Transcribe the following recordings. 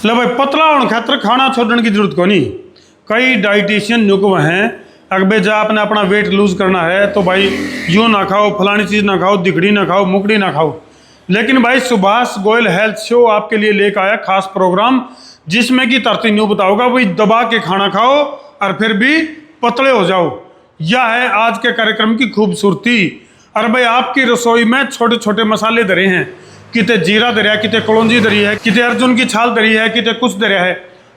ले भाई पतला होने खातर खाना छोड़ने की जरूरत को नहीं। कई डाइटिशियन नुकव हैं, अगर जा आपने अपना वेट लूज करना है तो भाई यूँ ना खाओ, फलानी चीज़ ना खाओ, दिखड़ी ना खाओ, मुकड़ी ना खाओ। लेकिन भाई सुभाष गोयल हेल्थ शो आपके लिए लेकर आया खास प्रोग्राम, जिसमें कि तरती न्यू बताओगा भाई दबा के खाना खाओ और फिर भी पतले हो जाओ। यह है आज के कार्यक्रम की खूबसूरती। अरे भाई आपकी रसोई में छोटे छोटे मसाले धरे हैं, किते जीरा दरिया, किते कलौंजी दरी है, किते अर्जुन की छाल दरी है, किते कुछ दरिया है।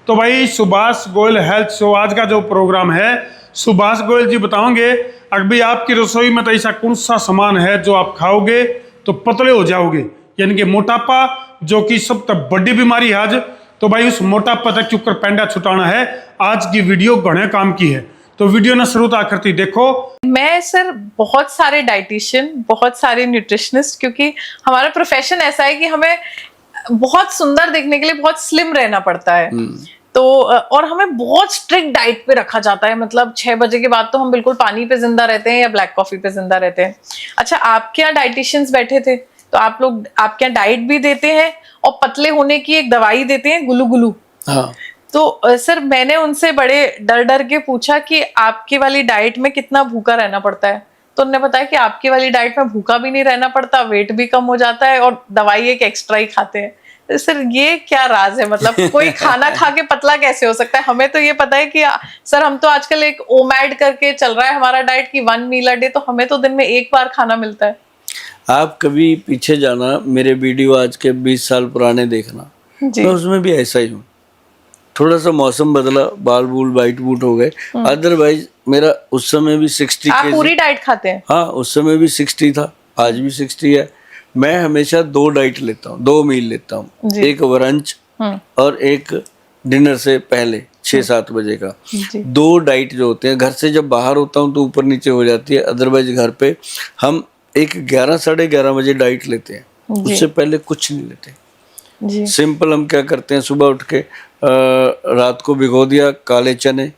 तो भाई सुभाष गोयल हेल्थ शो आज का जो प्रोग्राम है, सुभाष गोयल जी बताओगे अगर भाई आपकी रसोई में तो ऐसा कौन सा सामान है जो आप खाओगे तो पतले हो जाओगे, यानी कि मोटापा जो कि सबसे बड़ी बीमारी है आज। तो भाई उस मोटापा तक चुपकर पेंडा छुटाना है। आज की वीडियो घने काम की है, तो वीडियो ना शुरू तक करती देखो। मैं सर बहुत सारे डाइटिशियन, बहुत सारे न्यूट्रिशनिस्ट, क्योंकि हमारा प्रोफेशन ऐसा है कि हमें बहुत सुंदर दिखने के लिए बहुत स्लिम रहना पड़ता है। तो और हमें बहुत स्ट्रिक्ट डाइट पे रखा जाता है, मतलब 6 बजे के बाद तो हम बिल्कुल पानी पे जिंदा रहते हैं या ब्लैक कॉफी पे जिंदा रहते हैं। अच्छा, आपके यहाँ डाइटिशियंस बैठे थे तो आप लोग आपके यहाँ डाइट भी देते हैं और पतले होने की एक दवाई देते हैं, गुलू गुलू। हाँ। तो सर मैंने उनसे बड़े डर डर के पूछा कि आपकी वाली डाइट में कितना भूखा रहना पड़ता है, तो उन्होंने बताया कि आपकी वाली डाइट में भूखा भी नहीं रहना पड़ता, वेट भी कम हो जाता है और दवाई एक एक्स्ट्रा ही खाते हैं। तो सर ये क्या राज है, मतलब कोई खाना खा के पतला कैसे हो सकता है? हमें तो ये पता है कि सर हम तो आजकल एक ओमैड करके चल रहा है हमारा डाइट की 1 मील अ डे, तो हमें तो दिन में 1 बार खाना मिलता है। आप कभी पीछे जाना, मेरे वीडियो आज के 20 साल पुराने देखना, मैं उसमें भी ऐसा ही हूँ। थोड़ा सा मौसम बदला, बाल बूल वाइट बूट हो गए, अदरवाइज मेरा उस समय भी 60 आप पूरी डाइट खाते हैं? हाँ, उस समय भी 60 था, आज भी 60 है। मैं हमेशा 2 डाइट लेता हूँ, 2 मील लेता हूँ, एक ब्रंच और एक डिनर से पहले 6-7 बजे का। 2 डाइट जो होते हैं, घर से जब बाहर होता हूँ तो ऊपर नीचे हो जाती है, अदरवाइज घर पे हम एक 11-11:30 बजे डाइट लेते हैं, उससे पहले कुछ नहीं लेते। सिंपल हम क्या करते हैं, सुबह उठ के रात को भिगो दिया काले चने,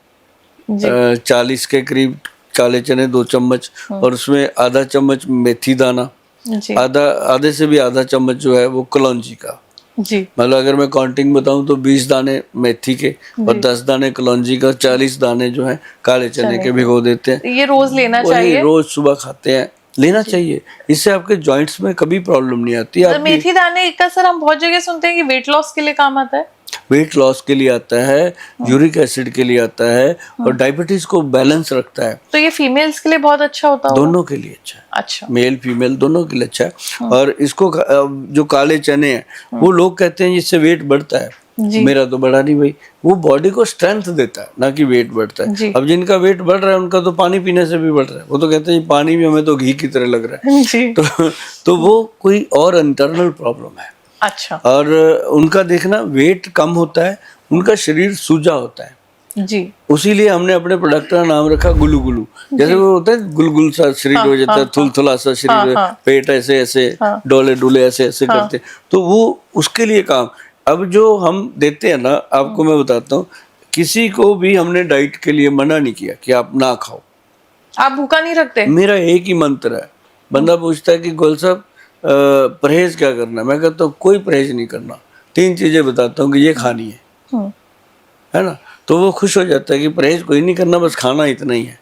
40 के करीब काले चने 2 चम्मच, और उसमें आधा चम्मच मेथी दाना, आधे से भी आधा चम्मच जो है वो कलौंजी का। मतलब अगर मैं काउंटिंग बताऊं तो 20 दाने मेथी के और 10 दाने कलौंजी का, 40 दाने जो है काले चने के भिगो देते हैं। ये रोज लेना चाहिए? रोज सुबह खाते हैं, लेना चाहिए, इससे आपके जॉइंट्स में कभी प्रॉब्लम नहीं आती है। मेथी दाने का सर हम बहुत जगह सुनते हैं कि वेट लॉस के लिए काम आता है। वेट लॉस के लिए आता है, यूरिक एसिड के लिए आता है, और डायबिटीज को बैलेंस रखता है। तो ये फीमेल्स के लिए बहुत अच्छा होता है? दोनों के लिए अच्छा है। अच्छा, मेल फीमेल दोनों के लिए अच्छा है। और इसको जो काले चने हैं वो लोग कहते हैं जिससे वेट बढ़ता है, मेरा तो बढ़ा नहीं भाई। वो बॉडी को स्ट्रेंथ देता है, ना कि वेट बढ़ता है। अब जिनका वेट बढ़ रहा है उनका तो पानी पीने से भी बढ़ रहा है, वो तो कहते हैं पानी भी हमें तो घी की तरह लग रहा है। तो वो कोई और इंटरनल प्रॉब्लम है। अच्छा। और उनका देखना वेट कम होता है, उनका शरीर सूजा होता है जी, उसीलिए हमने अपने प्रोडक्ट का नाम रखा गुलू गुलू। जैसे वो होता है गुलगुल सा शरीर हो जाता है, थुलथुला सा शरीर, पेट ऐसे ऐसे डोले डुले ऐसे ऐसे करते, तो वो उसके लिए काम। अब जो हम देते हैं ना, आपको मैं बताता हूँ, किसी को भी हमने डाइट के लिए मना नहीं किया कि आप ना खाओ। आप भूखा नहीं रखते? मेरा एक ही मंत्र है। बंदा पूछता है कि गोयल साहब परहेज क्या करना, मैं कहता हूँ कोई परहेज नहीं करना, 3 चीजें बताता हूँ कि ये खानी है ना, तो वो खुश हो जाता है कि परहेज कोई नहीं करना, बस खाना इतना ही है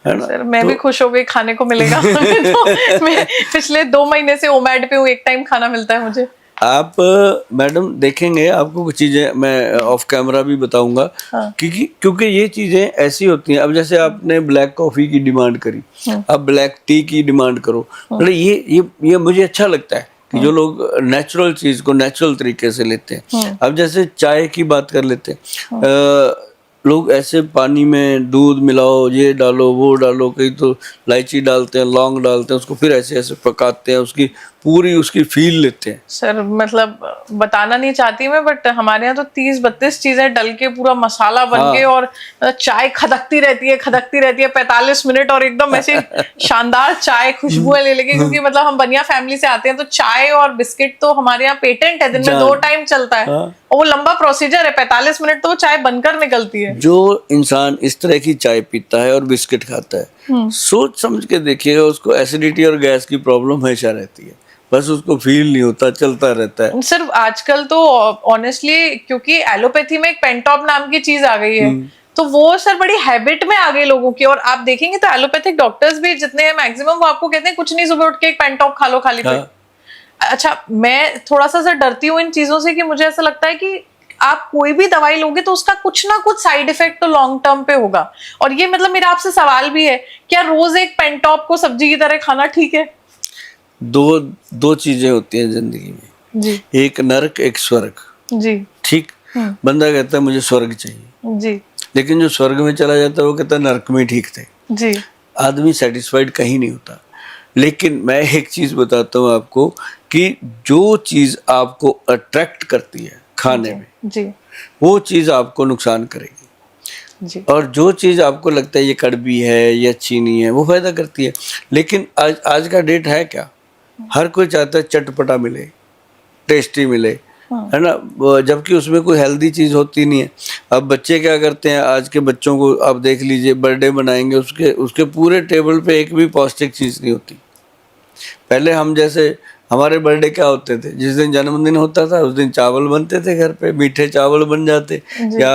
ना। सर मैं भी खुश हो गई, खाने को मिलेगा। तो मैं पिछले 2 महीने से ओमैड पे हूँ, एक टाइम खाना मिलता है मुझे। आप मैडम देखेंगे, आपको कुछ चीजें मैं ऑफ कैमरा भी बताऊंगा, क्योंकि ये चीजें ऐसी होती हैं। अब जैसे आपने ब्लैक कॉफी की डिमांड करी, अब ब्लैक टी की डिमांड करो, मतलब ये मुझे अच्छा लगता है कि जो लोग नेचुरल चीज को नेचुरल तरीके से लेते हैं। अब जैसे चाय की बात कर लेते हैं, लोग ऐसे पानी में दूध मिलाओ, ये डालो वो डालो, कहीं तो इलायची डालते हैं, लौंग डालते हैं, उसको फिर ऐसे ऐसे पकाते हैं, उसकी पूरी उसकी फील लेते हैं। सर मतलब बताना नहीं चाहती मैं, बट हमारे यहाँ तो 30-32 चीजें डल के पूरा मसाला बन के, और चाय खदकती रहती है 45 मिनट, और एकदम ऐसे शानदार चाय खुशबू ले लेके, क्योंकि मतलब हम बनिया फैमिली से आते हैं, तो चाय और बिस्किट तो हमारे यहाँ पेटेंट है, दिन में 2 टाइम चलता है। और वो लंबा प्रोसीजर है, 45 मिनट तो चाय बनकर निकलती है। जो इंसान इस तरह की चाय पीता है और बिस्किट खाता है, सोच समझ के देखिएगा, उसको एसिडिटी और गैस की प्रॉब्लम हमेशा रहती है। बस उसको फील नहीं होता, चलता रहता है। सर आजकल तो ऑनेस्टली क्योंकि एलोपैथी में एक पेंटॉप नाम की चीज आ गई है, तो वो सर बड़ी हैबिट में आ गई लोगों की। और आप देखेंगे तो एलोपैथिक डॉक्टर्स भी जितने हैं मैक्सिमम वो आपको कहते हैं कुछ नहीं, सुबह उठ के एक पेंटॉप खा लो खाली पेट। अच्छा, मैं थोड़ा सा सर डरती हूँ इन चीजों से कि मुझे ऐसा लगता है कि आप कोई भी दवाई लोगे तो उसका कुछ ना कुछ साइड इफेक्ट तो लॉन्ग टर्म पे होगा। और ये मतलब मेरा आपसे सवाल भी है, क्या रोज एक पेंटॉप को सब्जी की तरह खाना ठीक है? दो चीजें होती हैं जिंदगी में जी एक नरक एक स्वर्ग। जी ठीक, बंदा कहता है मुझे स्वर्ग चाहिए, जी लेकिन जो स्वर्ग में चला जाता है वो कहता है नरक में ठीक थे। जी आदमी सेटिस्फाइड कहीं नहीं होता। लेकिन मैं एक चीज बताता हूँ आपको कि जो चीज आपको अट्रैक्ट करती है खाने में, जी वो चीज आपको नुकसान करेगी। जी और जो चीज आपको लगता है ये कड़वी है, ये अच्छी नहीं है, वो फायदा करती है। लेकिन आज का डेट है क्या, हर कोई चाहता है चटपटा मिले, टेस्टी मिले, है ना, जबकि उसमें कोई हेल्दी चीज होती नहीं है। अब बच्चे क्या करते हैं, आज के बच्चों को आप देख लीजिए, बर्थडे बनाएंगे, उसके पूरे टेबल पे एक भी पौष्टिक चीज नहीं होती। पहले हम जैसे हमारे बर्थडे क्या होते थे, जिस दिन जन्मदिन होता था उस दिन चावल बनते थे घर पे, मीठे चावल बन जाते, या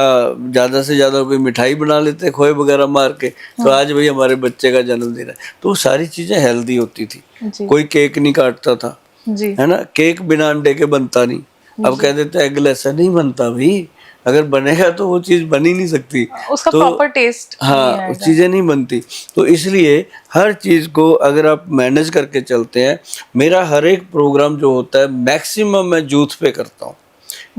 ज्यादा से ज्यादा कोई मिठाई बना लेते खोए वगैरह मार के। तो आज भाई हमारे बच्चे का जन्मदिन है, तो वो सारी चीजें हेल्दी होती थी। कोई केक नहीं काटता था, जी है ना, केक बिना अंडे के बनता नहीं। अब कह देते एगलेस है, नहीं बनता भाई, अगर बनेगा तो वो चीज बन ही नहीं सकती, उसका तो प्रॉपर टेस्ट हाँ उस चीजें नहीं बनती। तो इसलिए हर चीज को अगर आप मैनेज करके चलते हैं, मेरा हर एक प्रोग्राम जो होता है मैक्सिमम मैं यूथ पे करता हूँ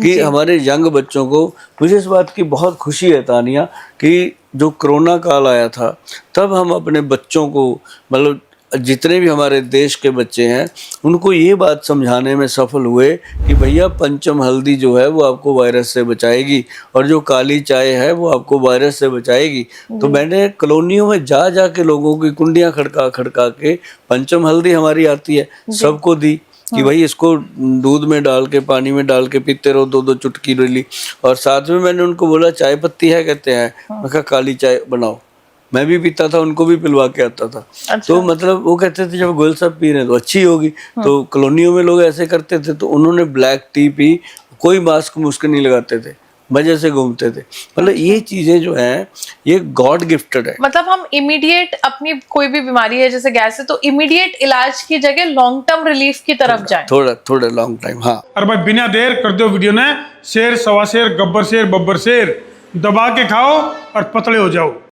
कि हमारे यंग बच्चों को। मुझे इस बात की बहुत खुशी है तानिया कि जो कोरोना काल आया था तब हम अपने बच्चों को, मतलब जितने भी हमारे देश के बच्चे हैं, उनको ये बात समझाने में सफल हुए कि भैया पंचम हल्दी जो है वो आपको वायरस से बचाएगी, और जो काली चाय है वो आपको वायरस से बचाएगी। तो मैंने कॉलोनियों में जा जा के लोगों की कुंडियां खड़का खड़का के पंचम हल्दी हमारी आती है सबको दी कि भाई इसको दूध में डाल के, पानी में डाल के पीते रहो, 2-2 चुटकी ले। और साथ में मैंने उनको बोला चाय पत्ती है, कहते हैं, मैं कहा काली चाय बनाओ। मैं भी पीता था, उनको भी पिलवा के आता था। अच्छा। तो मतलब वो कहते थे जब गोयल साहब पी रहे हैं तो अच्छी होगी। तो कॉलोनियों में लोग ऐसे करते थे, तो उन्होंने ब्लैक टी पी, कोई मास्क मुस्क नहीं लगाते थे, मजे से घूमते थे। मतलब ये चीजें जो हैं ये गॉड गिफ्टेड है। मतलब हम इमीडिएट अपनी कोई भी बीमारी है जैसे गैस है तो इमीडिएट इलाज की जगह लॉन्ग टर्म रिलीफ की तरफ जाएं। थोड़ा लॉन्ग टाइम। हाँ, अरे भाई बिना देर कर दो वीडियो ने शेर, सवा शेर, गब्बर शेर, बब्बर शेर दबा के खाओ और पतले हो जाओ।